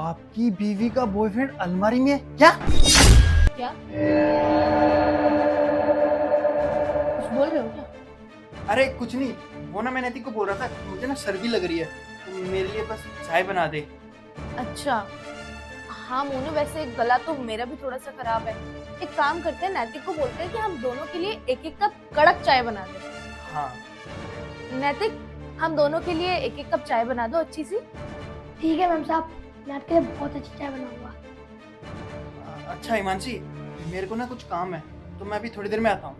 आपकी बीवी का बॉयफ्रेंड अलमारी में है क्या? क्या कुछ बोल रहे हो क्या? अरे कुछ नहीं, वो ना मैं नैतिक को बोल रहा था मुझे ना सर्दी लग रही है तो मेरे लिए बस चाय बना दे। अच्छा हाँ मोनू, वैसे गला तो मेरा भी थोड़ा सा खराब है। एक काम करते हैं, नैतिक को बोलते हैं कि हम दोनों के लिए एक एक कप कड़क चाय बना दे। हाँ नैतिक, हम दोनों के लिए एक एक कप चाय बना दो अच्छी सी। ठीक है मैम साहब, मैं आपके लिए बहुत अच्छी चाय बनाऊंगा। अच्छा हिमांशी, मेरे को ना कुछ काम है तो मैं अभी थोड़ी देर में आता हूँ।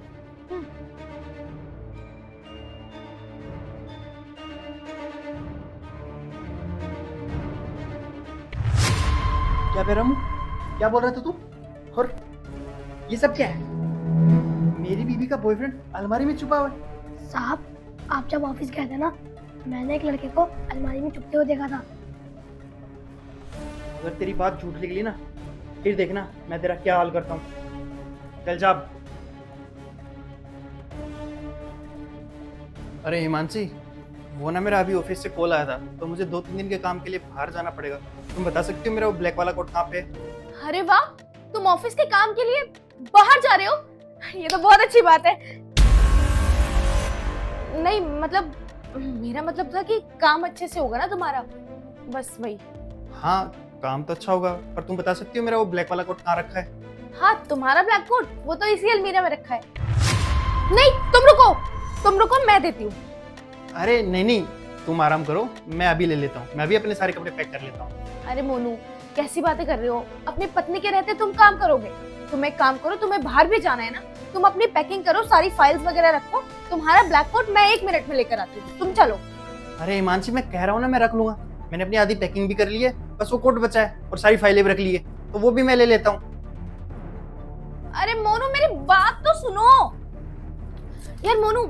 क्या कह रहा हूँ? क्या बोल रहा था तू? और ये सब क्या है? मेरी बीवी का बॉयफ्रेंड अलमारी में छुपा हुआ है। साहब, आप जब ऑफिस गए थे ना, मैंने एक लड़के को अलमारी में छुपते हुए देखा था। अगर तेरी बात झूठ निकली ना, फिर देखना मैं तेरा क्या हाल करता हूँ। चल जा। अरे हिमांशी, वो ना मेरा अभी ऑफिस से कॉल आया था तो मुझे 2-3 दिन के काम के लिए बाहर जाना पड़ेगा। तुम बता सकते हो मेरा वो ब्लैक वाला कोट कहाँ पे है? अरे वाह, तुम ऑफिस के काम के लिए बाहर जा रहे हो? ये तो बहुत अच्छी बात है। नहीं मतलब, मेरा मतलब था कि काम अच्छे से होगा ना तुम्हारा, बस वही। हाँ काम तो अच्छा होगा, पर तुम बता सकती हो मेरा वो ब्लैक वाला कोट कहाँ रखा है? हाँ, तुम्हारा ब्लैक कोट वो तो इसी अलमीरा में रखा है। नहीं तुम रुको, मैं देती हूँ। अरे नहीं, तुम आराम करो, मैं अभी ले लेता हूँ। मैं अभी अपने सारे कपड़े पैक कर लेता हूँ। अरे मोनू, कैसी बातें कर रहे हो? अपनी पत्नी के रहते तुम काम करोगे? तुम एक काम करो, तुम्हें बाहर भी जाना है ना, तुम अपनी पैकिंग करो, सारी फाइल्स वगैरह रखो। तुम्हारा ब्लैक कोट मैं 1 मिनट में लेकर आती हूँ, तुम चलो। अरे हिमांशी, मैं कह रहा हूँ ना मैं रख लूंगा। मैंने अपनी आधी पैकिंग भी कर ली है, बस वो कोट बचा है और सारी फाइलें भी रख ली है, तो वो भी मैं ले लेता हूँ। अरे मोनू, मेरी बात तो सुनो यार। मोनू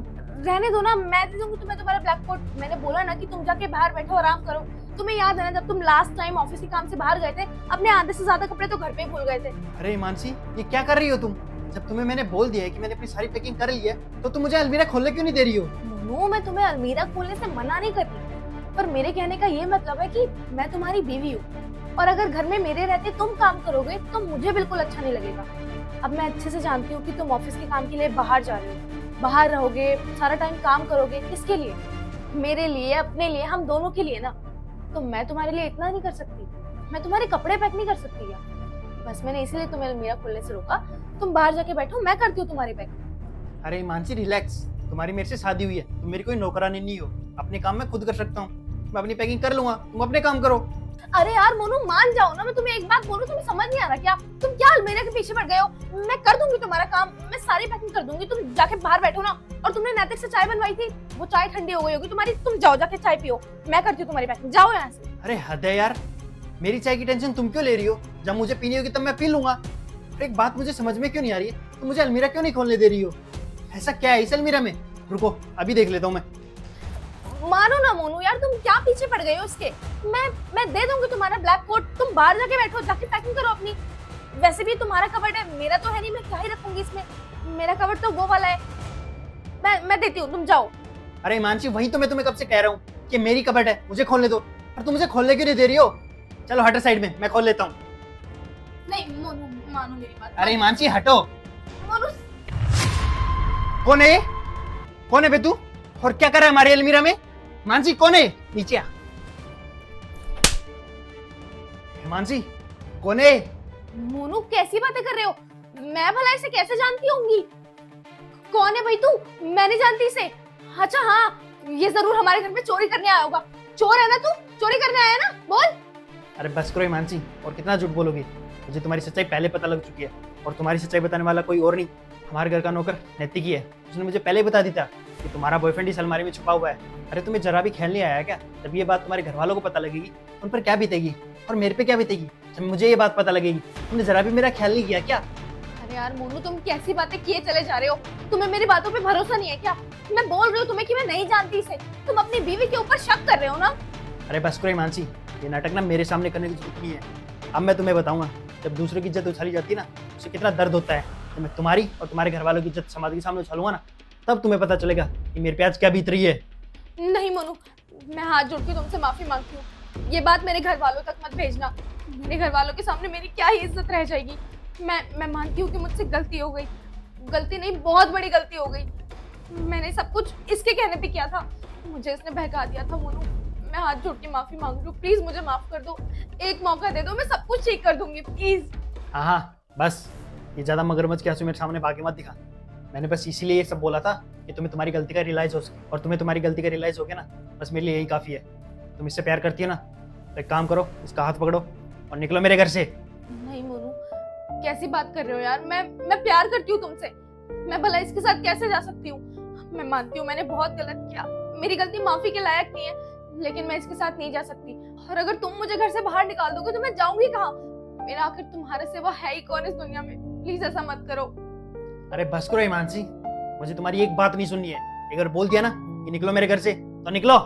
रहने दो ना, मैं दे दूंगी तुम्हें तुम्हारा ब्लैक कोट। मैंने बोला ना कि तुम जाके बाहर बैठो, आराम करो। तुम्हें याद है ना, जब तुम लास्ट टाइम ऑफिस के काम से बाहर गए थे, अपने आधे से ज्यादा कपड़े तो घर पे ही भूल गए थे। अरे हिमांशी, ये क्या कर रही हो तुम? जब तुम्हें मैंने बोल दिया है कि मैंने अपनी सारी पैकिंग कर ली है, तो तुम मुझे अलमीरा खोलने क्यों नहीं दे रही हो? मोनू, मैं तुम्हें अलमीरा खोलने से मना नहीं कर रही, पर मेरे कहने का ये मतलब है कि मैं तुम्हारी बीवी हूँ, और अगर घर में मेरे रहते तुम काम करोगे तो मुझे बिल्कुल अच्छा नहीं लगेगा। अब मैं अच्छे से जानती हूँ कि तुम ऑफिस के काम के लिए बाहर जा रही हो, बाहर रहोगे, सारा टाइम काम करोगे, किसके लिए? मेरे लिए, अपने लिए, हम दोनों के लिए ना। तो मैं तुम्हारे लिए इतना नहीं कर सकती, मैं तुम्हारे कपड़े पैक नहीं कर सकती क्या? बस मैंने इसीलिए तुम्हें अलमीरा खोलने से रोका। तुम बाहर जाके बैठो, मैं करती हूँ तुम्हारी पैक। अरे हिमांशी रिलैक्स, तुम्हारी मेरे से शादी हुई है, तुम मेरी कोई नौकरानी नहीं हो। अपने काम मैं खुद कर सकता हूँ, मैं अपनी पैकिंग कर लूंगा, तुम अपने काम करो। अरे यार मोनू, मान जाओ ना, मैं तुम्हें एक बात बोलूं, तुम्हें समझ नहीं आ रहा क्या? तुम क्या अलमीरा के पीछे पड़ गए हो? मैं कर दूंगी तुम्हारा काम, मैं सारी पैकिंग कर दूंगी, तुम जाके बाहर बैठो ना। और तुमने नैतिक से चाय बनवाई थी, वो चाय ठंडी हो गई होगी तुम्हारी, तुम जाओ जाके चाय पियो, मैं करती हूँ तुम्हारी पैकिंग, जाओ यहाँ से। अरे हद है यार, मेरी चाय की टेंशन तुम क्यों ले रही हो? जब मुझे पीनी होगी तब मैं पी लूंगा। एक बात मुझे समझ में क्यों नहीं आ रही है, तुम मुझे अलमीरा क्यों नहीं खोलने दे रही हो? ऐसा क्या है इस अलमीरा में? रुको अभी देख लेता हूँ मैं। मानो ना मोनू यार, तुम क्या पीछे पड़ गए हो उसके? मैं दे दूंगी तुम्हारा ब्लैक कोट, तुम बाहर जाके बैठो, जाके पैकिंग करो अपनी। वैसे भी तुम्हारा कबर्ड है, मेरा तो है नहीं, मैं क्या ही रखूंगी इसमें। मेरा कबर्ड तो वो वाला है, मैं देती हूँ, तुम जाओ। अरे हिमांशी, वही तो मैं तुम्हें कब से कह रहा हूँ कि मेरी कबर्ड है, मुझे खोलने दो, पर तुम मुझे खोलने क्यों नहीं दे रही हो? चलो हटो साइड में, मैं खोल लेता हूँ। नहीं मोनू, मानो मेरी बात। अरे हिमांशी हटो। मोनू, कौन है? कौन है बे तू? और क्या कर रहा है हमारे अलमीरा में? हिमांशी कौन है? नीचे आ। हिमांशी कौन है? मोनू कैसी बातें कर रहे हो? मैं भला इसे कैसे जानती होंगी? कौन है भाई तू? मैं नहीं जानती इसे। अच्छा हाँ, ये जरूर हमारे घर पे चोरी करने आया होगा। चोर है ना तू? चोरी करने आया ना? बोल। अरे बस करो हिमांशी, और कितना झूठ बोलोगी? मुझे तुम्हारी सच्चाई पहले पता लग चुकी है, और तुम्हारी सच्चाई बताने वाला कोई और नहीं, हमारे घर का नौकर नैतिक ही है। उसने मुझे पहले ही बता दिया कि तुम्हारा बॉयफ्रेंड इस अलमारी में छुपा हुआ है। अरे तुम्हें जरा भी ख्याल नहीं आया क्या? जब ये बात तुम्हारे घर वालों को पता लगेगी, उन पर क्या बीतेगी, और मेरे पे क्या बीतेगी जब मुझे ये बात पता लगेगी? तुमने जरा भी मेरा ख्याल नहीं किया क्या? अरे यार मोनू, तुम कैसी बातें किए चले जा रहे हो? तुम्हें मेरी बातों पे भरोसा नहीं है क्या? मैं बोल रही हूँ तुम्हें कि मैं नहीं जानती इसे, तुम अपनी बीवी के ऊपर शक कर रहे हो ना? अरे बस करो हिमांशी, ये नाटक ना मेरे सामने करने की जरूरत नहीं है। अब मैं तुम्हें बताऊंगा, जब दूसरे की इज्जत उछाली जाती है ना, उसे कितना दर्द होता है। जब मैं तुम्हारी और तुम्हारे घर वालों की इज्जत समाज के सामने उछालूंगा ना, तब तुम्हें पता चलेगा कि मेरे पे आज क्या बीत रही है। नहीं मोनू, मैं हाथ जोड़ के तुमसे माफी मांगती हूँ, ये बात मेरे घर वालों तक मत भेजना। मेरे घर वालों के सामने मेरी क्या ही इज्जत रह जाएगी। मैं मानती हूँ कि मुझसे गलती हो गई, गलती नहीं बहुत बड़ी गलती हो गई। मैंने सब कुछ इसके कहने पे किया था, मुझे इसने बहका दिया था। मोनू, मैं हाथ जोड़ के माफी मांग रही हूँ, प्लीज मुझे माफ कर दो, एक मौका दे दो, मैं सब कुछ ठीक कर दूंगी प्लीज। हाँ हाँ बस, ये ज़्यादा मगरमच्छ के आंसू मेरे सामने बाकी मत दिखा। मैंने बस इसीलिए ये सब बोला था कि तुम्हें तुम्हारी गलती का रियलाइज हो सके, और तुम्हें तुम्हारी गलती का रियलाइज हो गया ना, बस मेरे लिए यही काफ़ी है। तुम इससे प्यार करती हो ना, तो एक काम करो, इसका हाथ पकड़ो और निकलो मेरे घर से। नहीं मोनू, कैसी बात कर रहे हो यार, मैं प्यार करती हूँ तुमसे, मैं भला इसके साथ कैसे जा सकती हूँ। मैं मानती हूँ मैंने बहुत गलत किया, मेरी गलती माफी के लायक नहीं है, लेकिन मैं इसके साथ नहीं जा सकती। और अगर तुम मुझे घर से बाहर निकाल दोगे तो मैं जाऊंगी कहाँ? मेरा आखिर तुम्हारे सिवा है ही कौन इस दुनिया में? प्लीज ऐसा मत करो। अरे बस करो हिमांशी, मुझे तुम्हारी एक बात नहीं सुननी है। एक बार बोल दिया ना कि निकलो मेरे घर से, तो निकलो।